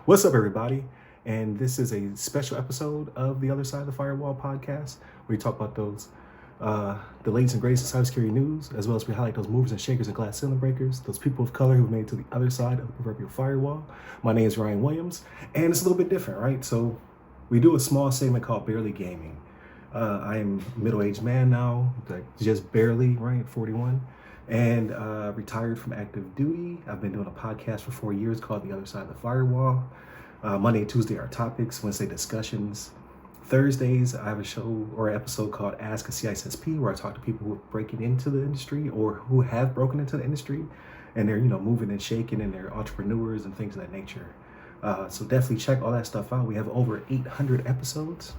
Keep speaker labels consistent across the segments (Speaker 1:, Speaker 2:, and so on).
Speaker 1: What's up, everybody? And this is a special episode of the Other Side of the Firewall podcast, where we talk about the latest and greatest in cybersecurity news, as well as we highlight those movers and shakers and glass ceiling breakers, those people of color who've made it to the other side of the proverbial firewall. My name is Ryan Williams, and it's a little bit different, right? So we do a small segment called Barely Gaming. I'm a middle-aged man now, like just barely, right, 41. And retired from active duty. I've been doing a podcast for 4 years called The Other Side of the Firewall. Monday and Tuesday are topics, Wednesday discussions. Thursdays, I have a show or episode called Ask a CISSP, where I talk to people who are breaking into the industry or who have broken into the industry, and they're moving and shaking, and they're entrepreneurs and things of that nature. So definitely check all that stuff out. We have over 800 episodes.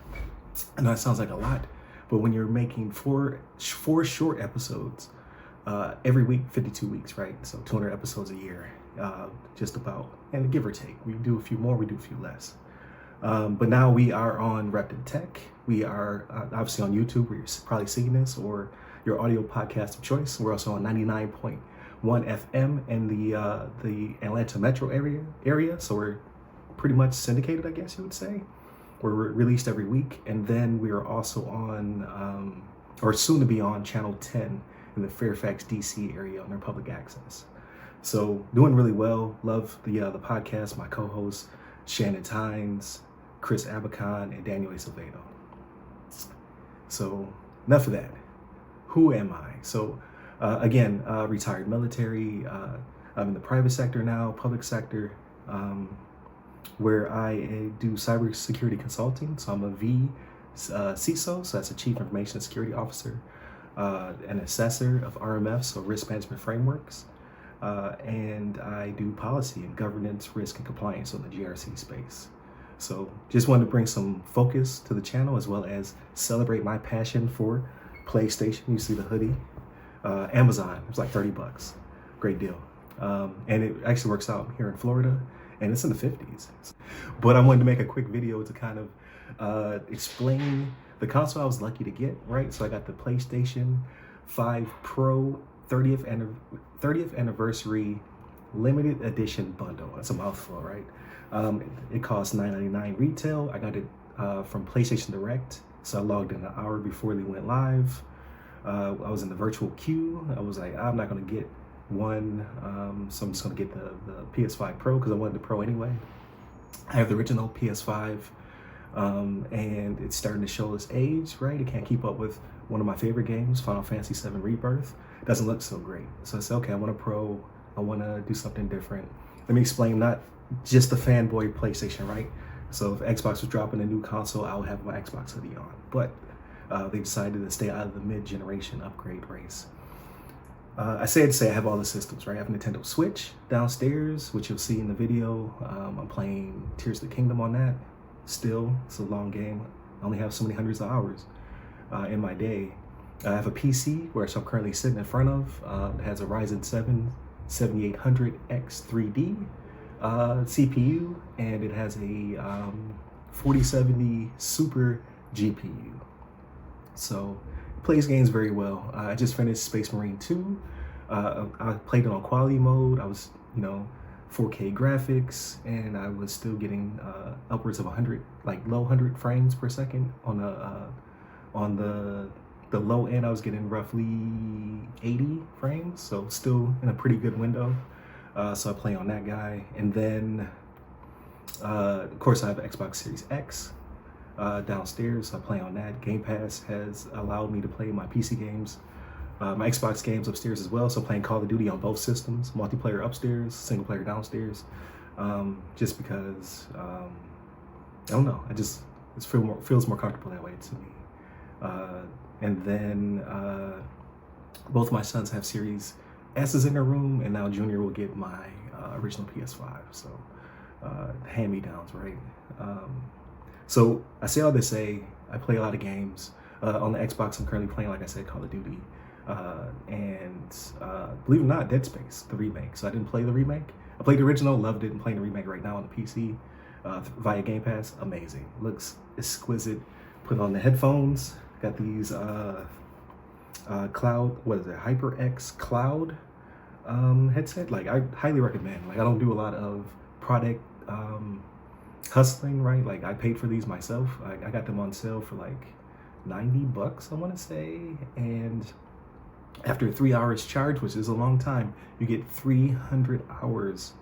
Speaker 1: I know that sounds like a lot, but when you're making four short episodes every week, 52 weeks, right? So 200 episodes a year, just about, and give or take. We do a few more, we do a few less. But now we are on Repton Tech. We are obviously on YouTube, where you're probably seeing this, or your audio podcast of choice. We're also on 99.1 FM in the Atlanta metro area. So we're pretty much syndicated, I guess you would say. We're released every week. And then we are also on, or soon to be on, Channel 10 in the Fairfax, DC area on their public access. So doing really well. Love the podcast. My co-hosts, Shannon Tynes, Chris Abacon, and Daniel Acevedo. So enough of that. Who am I? So again, retired military. I'm in the private sector now, public sector, where I do cybersecurity consulting. So I'm a CISO, so that's a Chief Information Security Officer, an assessor of RMF, so risk management frameworks, and I do policy and governance, risk, and compliance on the GRC space. So just wanted to bring some focus to the channel, as well as celebrate my passion for PlayStation. You see the hoodie, Amazon, it was like $30, great deal. And it actually works out here in Florida, and it's in the 50s. But I wanted to make a quick video to kind of explain the console I was lucky to get, right? So I got the PlayStation 5 Pro 30th anniversary limited edition bundle. That's a mouthful, right? It cost $9.99 retail. I got it from PlayStation Direct. So I logged in an hour before they went live. I was in the virtual queue. I was like, I'm not gonna get one, so I'm just gonna get the PS5 Pro, because I wanted the Pro anyway. I have the original PS5, and it's starting to show its age, right? It can't keep up with one of my favorite games, Final Fantasy VII Rebirth. It doesn't look so great. So I said, okay, I want a Pro. I want to do something different. Let me explain, not just the fanboy PlayStation, right? So if Xbox was dropping a new console, I would have my Xbox hoodie on. But they decided to stay out of the mid-generation upgrade race. I say to say I have all the systems, right? I have a Nintendo Switch downstairs, which you'll see in the video. I'm playing Tears of the Kingdom on that. Still, it's a long game. I only have so many hundreds of hours in my day. I have a PC, which I'm currently sitting in front of. It has a Ryzen 7 7800X 3D CPU, and it has a 4070 Super GPU. So it plays games very well. I just finished Space Marine 2. I played it on quality mode. I was, 4K graphics, and I was still getting upwards of 100, like low 100 frames per second on the low end. I was getting roughly 80 frames, so still in a pretty good window. So I play on that guy, and then of course I have an Xbox Series X downstairs. So I play on that. Game Pass has allowed me to play my PC games, my Xbox games upstairs as well. So playing Call of Duty on both systems, multiplayer upstairs, single player downstairs, just because I don't know, it feels more comfortable that way to me. And then both my sons have Series S's in their room, and now Junior will get my original PS5. So hand-me-downs, right? So I say all to say, I play a lot of games. On the Xbox, I'm currently playing, like I said, Call of Duty. And believe it or not, Dead Space, the remake. So I didn't play the remake. I played the original, loved it, and playing the remake right now on the PC via Game Pass. Amazing. Looks exquisite. Put on the headphones. Got these cloud, what is it, HyperX Cloud headset. Like, I highly recommend. Like, I don't do a lot of product hustling, right? Like, I paid for these myself. I got them on sale for like $90, I want to say, and after 3 hours charge, which is a long time, you get 300 hours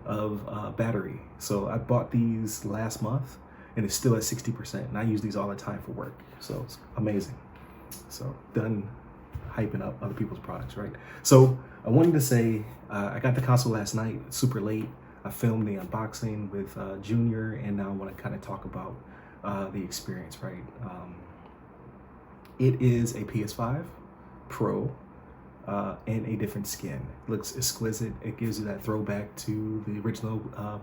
Speaker 1: of battery. So I bought these last month and it's still at 60%, and I use these all the time for work, so it's amazing. So done hyping up other people's products, right? So I wanted to say, I got the console last night, super late. I filmed the unboxing with Junior, and now I want to kind of talk about the experience, right? It is a PS5 Pro in a different skin. It looks exquisite. It gives you that throwback to the original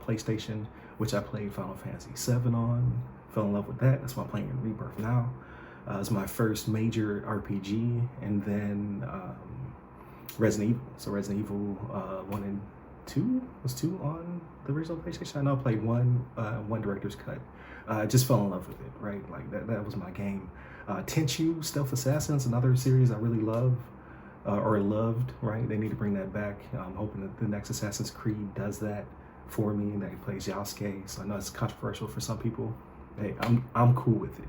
Speaker 1: PlayStation, which I played Final Fantasy VII on. Fell in love with that. That's why I'm playing Rebirth now. It's my first major RPG, and then Resident Evil. So Resident Evil 1 and 2 was 2 on the original PlayStation. I know I played one director's cut. I just fell in love with it, right? Like that was my game. Tenchu Stealth Assassins, another series I really love, or loved, right? They need to bring that back. I'm hoping that the next Assassin's Creed does that for me, and that he plays Yasuke. So I know it's controversial for some people. Hey, I'm cool with it.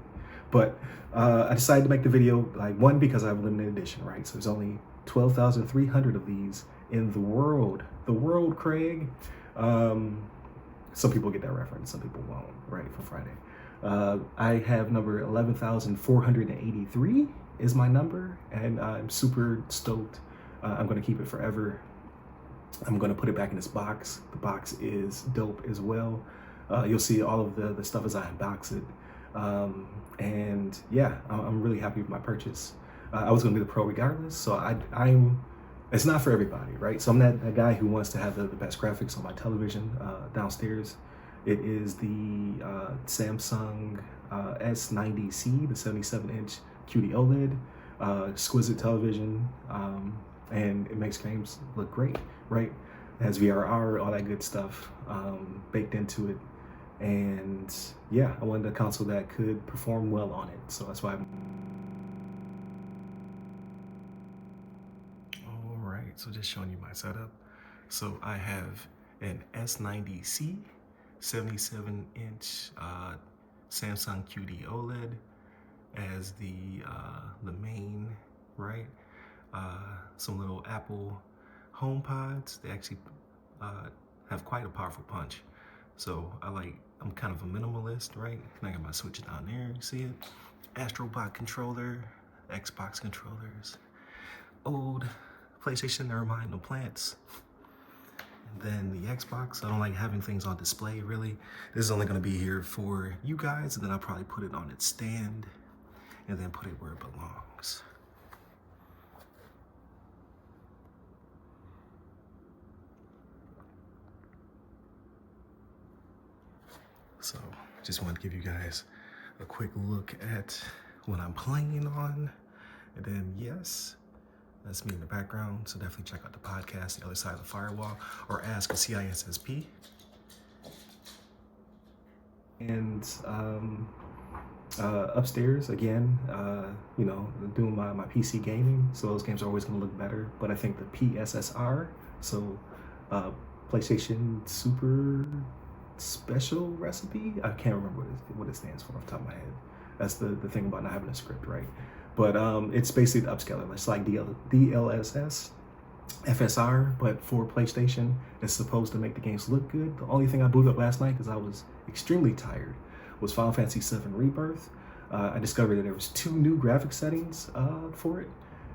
Speaker 1: But I decided to make the video, like, one, because I have a limited edition, right? So there's only 12,300 of these in the world. The world, Craig. Some people get that reference, some people won't, right, for Friday. I have number 11,483 is my number, and I'm super stoked. I'm gonna keep it forever. I'm gonna put it back in this box. The box is dope as well. You'll see all of the stuff as I unbox it. And yeah, I'm really happy with my purchase. I was gonna do the Pro regardless, so I'm it's not for everybody, right? So I'm that guy who wants to have the best graphics on my television downstairs. It is the Samsung S90C, the 77-inch QD OLED, exquisite television, and it makes games look great, right? It has VRR, all that good stuff baked into it. And yeah, I wanted a console that could perform well on it, so that's why all right, so just showing you my setup. So I have an S90C 77-inch Samsung QD OLED as the main, right? Some little Apple home pods. They actually have quite a powerful punch. So I'm kind of a minimalist, right? And I got my switch down there, you see it? Astrobot controller, Xbox controllers, old PlayStation, never mind, no plants. And then the Xbox, I don't like having things on display, really. This is only gonna be here for you guys, and then I'll probably put it on its stand and then put it where it belongs. So just wanted to give you guys a quick look at what I'm playing on. And then yes, that's me in the background. So definitely check out the podcast, The Other Side of the Firewall, or Ask a CISSP. And upstairs, again, you know, doing my PC gaming. So those games are always gonna look better. But I think the PSSR, so PlayStation Super Special Recipe, I can't remember what it stands for off the top of my head. That's the thing about not having a script, right? But it's basically the upscaler. It's like DLSS, FSR, but for PlayStation. It's supposed to make the games look good. The only thing I booted up last night, because I was extremely tired, was Final Fantasy VII Rebirth. I discovered that there was 2 new graphic settings for it.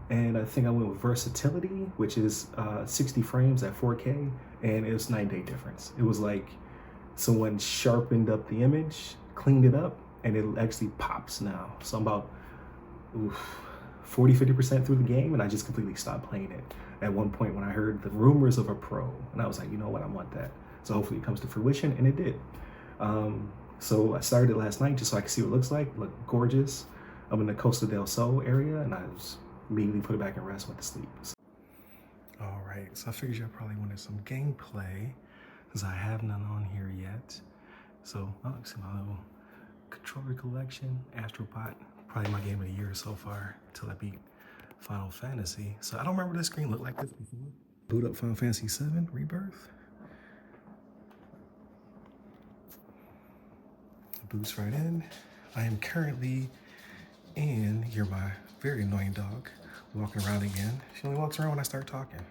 Speaker 1: And I think I went with versatility, which is 60 frames at 4K, and it was night and day difference. It was like someone sharpened up the image, cleaned it up, and it actually pops now. So I'm about 40-50% through the game, and I just completely stopped playing it at one point when I heard the rumors of a Pro, and I was like, you know what, I want that. So hopefully it comes to fruition, and it did. So I started it last night just so I could see what it looks like. Look gorgeous. I'm in the Costa del Sol area, and I was immediately put it back in rest, went to sleep. All right, so I figured y'all probably wanted some gameplay, because I have none on here yet. So, see my little controller collection, Astrobot, probably my game of the year so far, until I beat Final Fantasy. So I don't remember this screen looked like this before. boot up Final Fantasy VII Rebirth. Boots right in. I am currently in, you're my very annoying dog, walking around again. She only walks around when I start talking.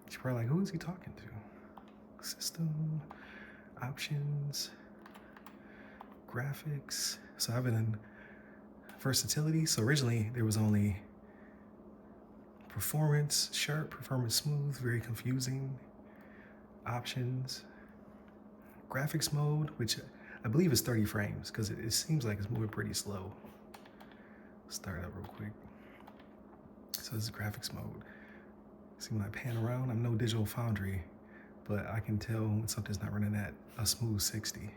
Speaker 1: She's probably like, who is he talking to? System, options, graphics. So I've been in versatility. So originally there was only performance sharp, performance smooth, very confusing. Options, graphics mode, which I believe is 30 frames because it seems like it's moving pretty slow. Start it up real quick. So this is graphics mode. See, when I pan around, I'm no digital foundry, but I can tell when something's not running at a smooth 60.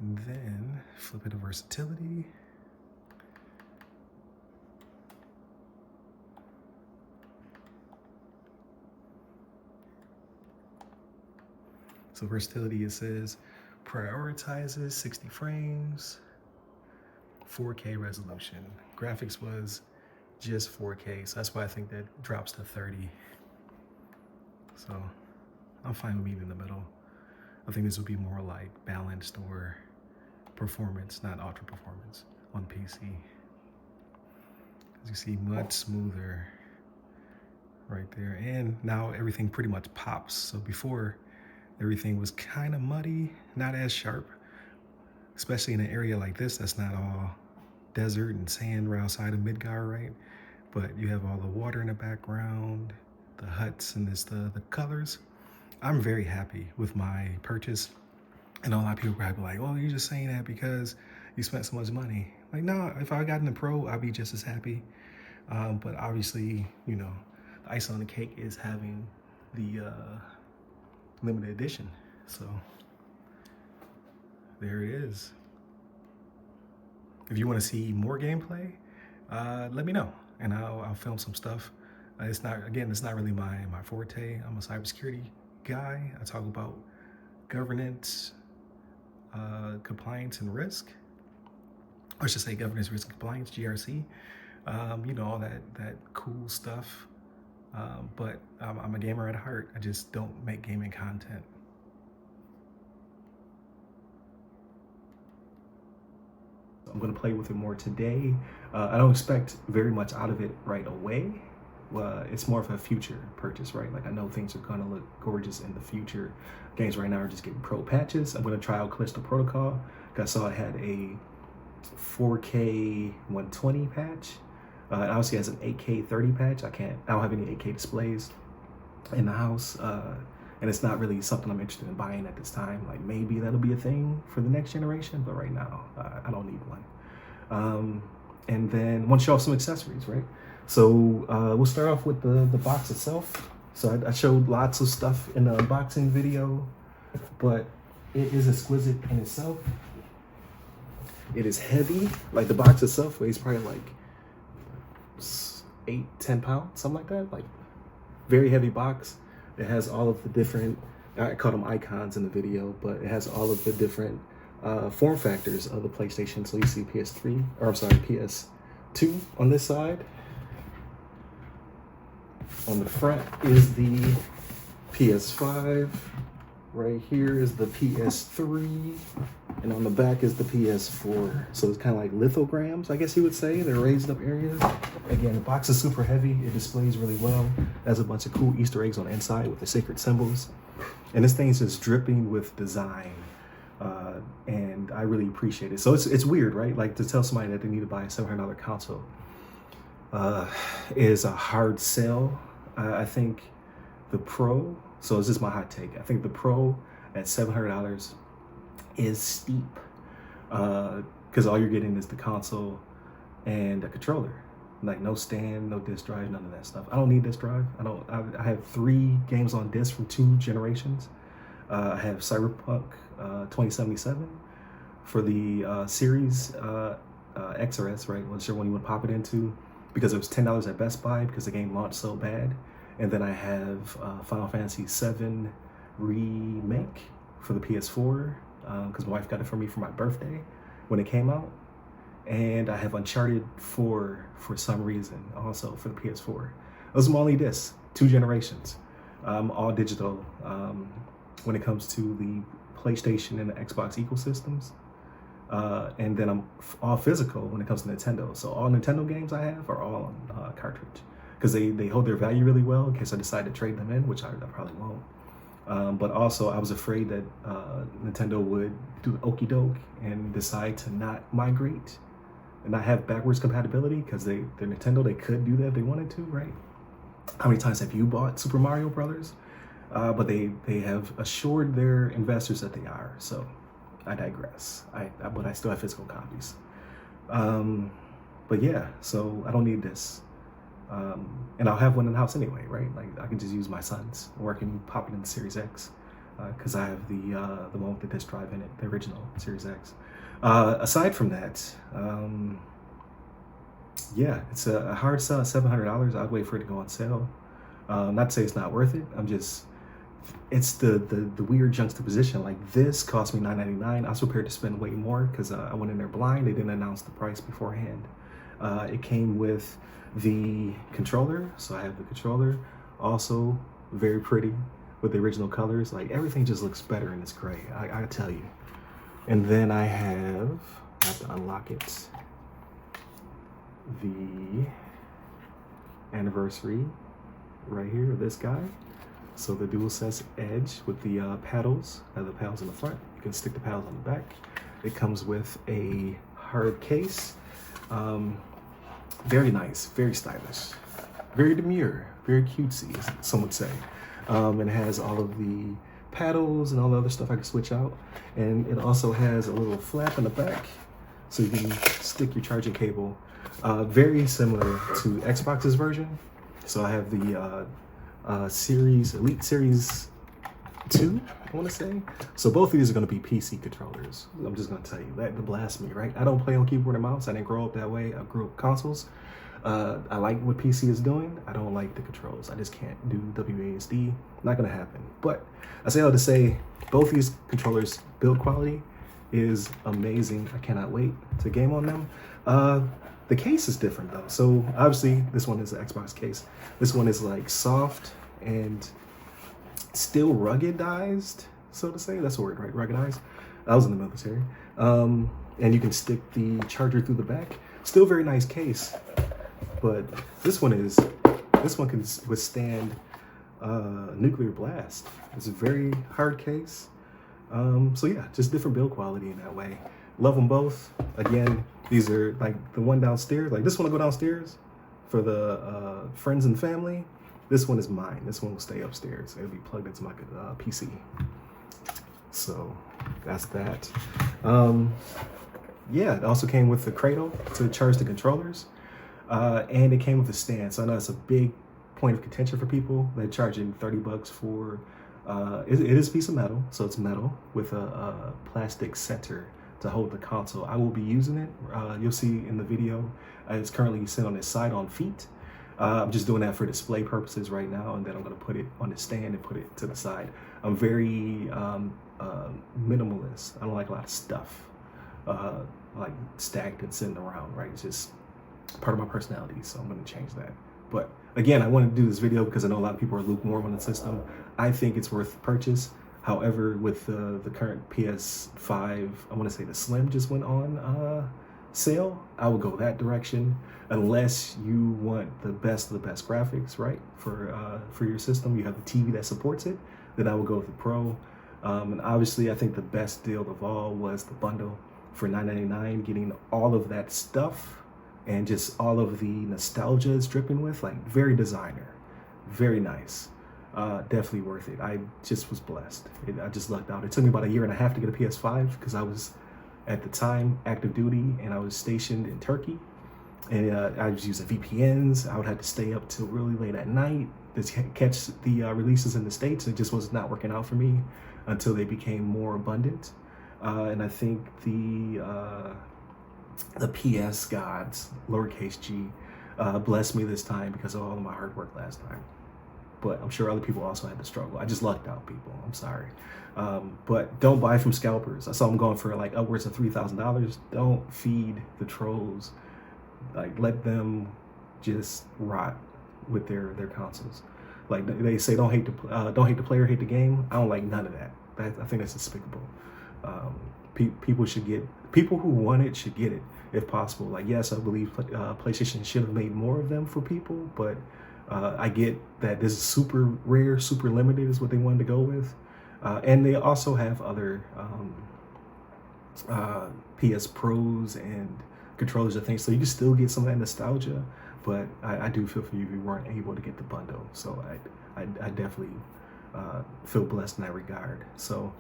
Speaker 1: And then flip it to versatility. So versatility, it says prioritizes 60 frames, 4K resolution. Graphics was just 4K, so that's why I think that drops to 30. So I'm fine with meeting in the middle. I think this would be more like balanced or performance, not ultra performance on PC. As you see, much smoother right there. And now everything pretty much pops. So before, everything was kind of muddy, not as sharp, especially in an area like this that's not all desert and sand right outside of Midgar, right? But you have all the water in the background, the huts, and the colors. I'm very happy with my purchase. And a lot of people probably like, oh, you're just saying that because you spent so much money. Like, no, if I got in the Pro, I'd be just as happy. But obviously, you know, the icing on the cake is having the limited edition. So there it is. If you want to see more gameplay, let me know and I'll film some stuff. It's not really my forte. I'm a cybersecurity guy. I talk about governance, compliance, and risk. Or I should say governance, risk, and compliance, GRC. You know, all that cool stuff. But I'm a gamer at heart. I just don't make gaming content. I'm gonna play with it more today. I don't expect very much out of it right away. It's more of a future purchase, right? Like I know things are gonna look gorgeous in the future. Games right now are just getting pro patches. I'm gonna try out Callisto Protocol. I saw it had a 4K 120 patch. It obviously has an 8K 30 patch. I don't have any 8K displays in the house. And it's not really something I'm interested in buying at this time. Like maybe that'll be a thing for the next generation, but right now I don't need one. And then want to show off some accessories, right? So we'll start off with the box itself. So I showed lots of stuff in the unboxing video, but it is exquisite in itself. It is heavy. Like the box itself weighs probably like 8-10 pounds, something like that. Like very heavy box. It has all of the different, I call them icons in the video, but it has all of the different form factors of the PlayStation. So you see PS3, or I'm sorry, PS2 on this side. On the front is the PS5. Right here is the PS3. And on the back is the PS4. So it's kind of like lithograms, I guess you would say. They're raised up areas. Again, the box is super heavy. It displays really well. It has a bunch of cool Easter eggs on the inside with the sacred symbols. And this thing's just dripping with design. And I really appreciate it. So it's weird, right? Like to tell somebody that they need to buy a $700 console is a hard sell. I think the Pro, so this is my hot take. I think the Pro at $700 is steep because all you're getting is the console and a controller. Like no stand, no disc drive, none of that stuff. I don't need disc drive. I have 3 games on disc from 2 generations. I have Cyberpunk 2077 for the Series X or S, right? Whichever one you want to pop it into, because it was $10 at Best Buy because the game launched so bad. And then I have Final Fantasy VII Remake for the PS4 because my wife got it for me for my birthday when it came out. And I have Uncharted 4 for some reason also for the PS4. Those are my only discs. 2 generations, all digital. When it comes to the PlayStation and the Xbox ecosystems, and then I'm all physical when it comes to Nintendo. So all Nintendo games I have are all on cartridge because they hold their value really well in case I decide to trade them in, which I probably won't. But also I was afraid that Nintendo would do the okey doke and decide to not migrate and not have backwards compatibility because they're Nintendo. They could do that if they wanted to, right? How many times have you bought Super Mario Brothers? But they have assured their investors that they are. So I digress. But I still have physical copies. But yeah, so I don't need this. And I'll have one in the house anyway, right? Like I can just use my son's, or I can pop it in the Series X because I have the one with the disc drive in it, the original Series X. Aside from that, yeah, it's a hard sell at $700. I'd wait for it to go on sale. Not to say it's not worth it. It's the weird juxtaposition. Like this cost me $9.99. I was prepared to spend way more because I went in there blind. They didn't announce the price beforehand. It came with the controller, so I have the controller. Also very pretty with the original colors. Like everything just looks better in this gray. I tell you. And then I have to unlock it. The anniversary right here, this guy. So the DualSense Edge with the paddles, the paddles in the front. You can stick the paddles on the back. It comes with a hard case. Very nice, very stylish, very demure, very cutesy, as some would say. It has all of the paddles and all the other stuff I can switch out. And it also has a little flap in the back so you can stick your charging cable. Very similar to Xbox's version. So I have the Elite Series 2, I want to say. So both of these are going to be PC controllers. I'm just going to tell you that, the blasphemy, right? I don't play on keyboard and mouse. I didn't grow up that way. I grew up consoles. I like what PC is doing. I don't like the controls. I just can't do WASD. Not going to happen. But I say all to say, both these controllers build quality is amazing. I cannot wait to game on them. The case is different though. So obviously this one is an Xbox case. This one is like soft and still ruggedized, so to say. That's the word, right? Ruggedized. I was in the military. And you can stick the charger through the back. Still very nice case. But this one can withstand nuclear blast. It's a very hard case. So yeah, just different build quality in that way. Love them both. Again, these are like the one downstairs. Like this one will go downstairs for the friends and family. This one is mine. This one will stay upstairs. It'll be plugged into my PC. So that's that. Yeah, it also came with the cradle to charge the controllers. And it came with a stand. So I know it's a big point of contention for people. They're charging $30 for, it is a piece of metal. So it's metal with a plastic center to hold the console. I will be using it. You'll see in the video, it's currently sitting on its side on feet. I'm just doing that for display purposes right now, and then I'm gonna put it on the stand and put it to the side. I'm very minimalist. I don't like a lot of stuff like stacked and sitting around, right? It's just part of my personality, so I'm gonna change that. But again, I wanted to do this video because I know a lot of people are lukewarm on the system. I think it's worth the purchase. However, with the current PS5, I want to say the Slim just went on sale. I would go that direction unless you want the best of the best graphics, right? For your system, you have the TV that supports it. Then I would go with the Pro. And obviously, I think the best deal of all was the bundle for $9.99, getting all of that stuff and just all of the nostalgia it's dripping with, like very designer, very nice. Definitely worth it. I just was blessed. I just lucked out. It took me about 1.5 years to get a PS5 because I was, at the time, active duty and I was stationed in Turkey. And I was using VPNs. I would have to stay up till really late at night to catch the releases in the States. It just was not working out for me until they became more abundant. And I think the PS gods, lowercase g, blessed me this time because of all of my hard work last time. But I'm sure other people also had to struggle. I just lucked out, people. I'm sorry. But don't buy from scalpers. I saw them going for like upwards of $3,000. Don't feed the trolls. Like, let them just rot with their consoles. Like they say, don't hate the player, hate the game. I don't like none of that. I think that's despicable. People should get, people who want it should get it if possible. Like, yes, I believe PlayStation should have made more of them for people, but I get that this is super rare, super limited is what they wanted to go with. And they also have other PS Pros and controllers and things, so you can still get some of that nostalgia. But I do feel for you if you weren't able to get the bundle. So I definitely feel blessed in that regard. So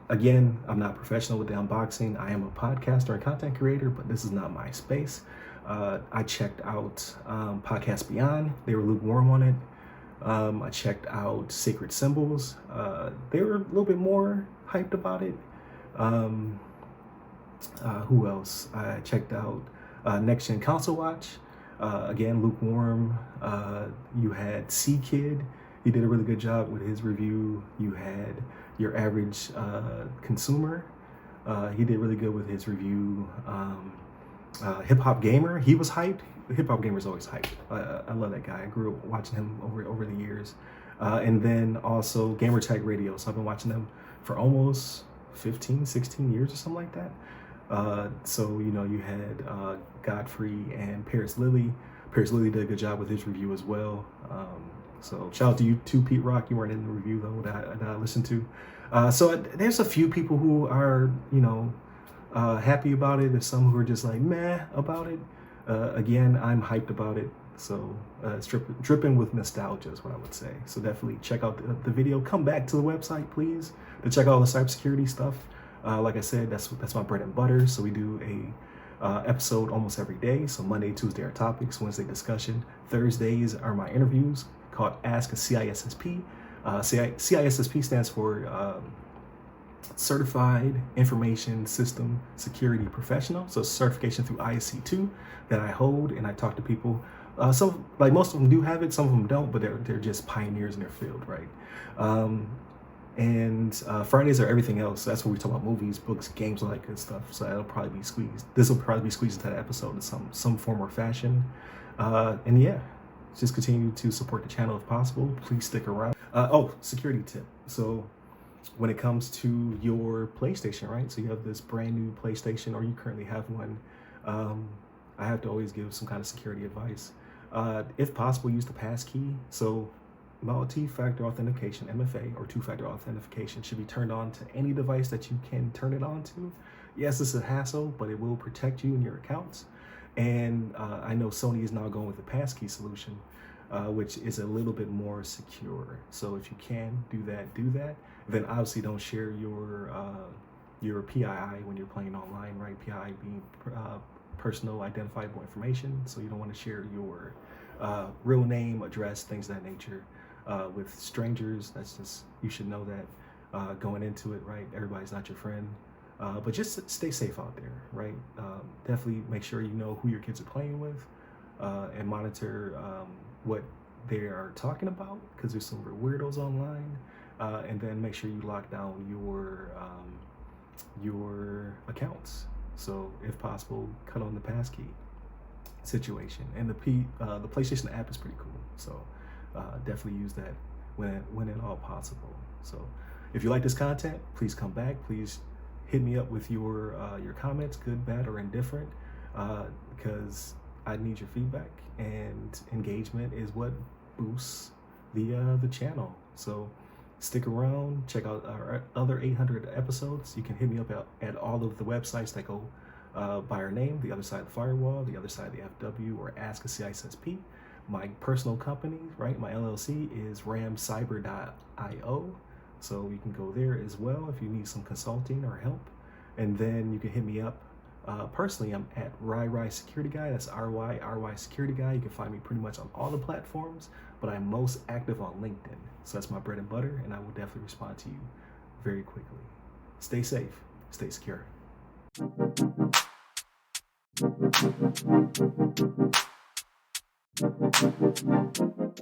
Speaker 1: again, I'm not professional with the unboxing. I am a podcaster and content creator, but this is not my space. I checked out Podcast Beyond. They were lukewarm on it. I checked out Sacred Symbols. They were a little bit more hyped about it. Who else? I checked out Next Gen Console Watch. Again, lukewarm. You had C Kid. He did a really good job with his review. You had your average consumer. He did really good with his review. Hip Hop Gamer, he was hyped. Hip Hop Gamer is always hyped. I love that guy. I grew up watching him over the years. And then also Gamer Tag Radio. So I've been watching them for almost 15, 16 years or something like that. So, you know, you had Godfrey and Paris Lily. Paris Lily did a good job with his review as well. So shout out to you too, Pete Rock. You weren't in the review though that I listened to. So there's a few people who are, you know, happy about it. There's some who are just like meh about it. Again, I'm hyped about it. So it's dripping with nostalgia is what I would say. So definitely check out the video. Come back to the website, please, to check out all the cybersecurity stuff. Like I said, that's my bread and butter. So we do a episode almost every day. So Monday, Tuesday are topics, Wednesday discussion, Thursdays are my interviews called Ask a CISSP. CISSP stands for Certified Information System Security Professional. So certification through ISC2 that I hold, and I talk to people. Some, like most of them do have it, some of them don't, but they're just pioneers in their field, right? And Fridays are everything else. That's when we talk about movies, books, games, all that good stuff. So that'll probably be squeezed. This will probably be squeezed into that episode in some form or fashion. And yeah, just continue to support the channel if possible. Please stick around. Security tip. So when it comes to your PlayStation, right? So you have this brand new PlayStation, or you currently have one. I have to always give some kind of security advice. If possible, use the passkey. So multi-factor authentication, MFA, or two-factor authentication should be turned on to any device that you can turn it on to. Yes, it's a hassle, but it will protect you and your accounts. And I know Sony is now going with the passkey solution, which is a little bit more secure. So if you can do that. Then obviously don't share your PII when you're playing online, right? PII being personal identifiable information. So you don't want to share your real name, address, things of that nature with strangers. That's just, you should know that going into it, right? Everybody's not your friend. But just stay safe out there, right? Definitely make sure you know who your kids are playing with and monitor what they are talking about, because there's some weirdos online. And then make sure you lock down your accounts. So if possible, cut on the passkey situation. And the PlayStation app is pretty cool. So definitely use that when at all possible. So if you like this content, please come back. Please hit me up with your comments, good, bad, or indifferent, because I need your feedback, and engagement is what boosts the channel. So stick around, check out our other 800 episodes. You can hit me up at all of the websites that go by our name: The Other Side of the Firewall, The Other Side of the FW, or Ask a CISSP. My personal company, right, my LLC is ramcyber.io. So you can go there as well if you need some consulting or help. And then you can hit me up personally. I'm at RY Security Guy. That's RY Security Guy. You can find me pretty much on all the platforms, but I'm most active on LinkedIn. So that's my bread and butter, and I will definitely respond to you very quickly. Stay safe, stay secure.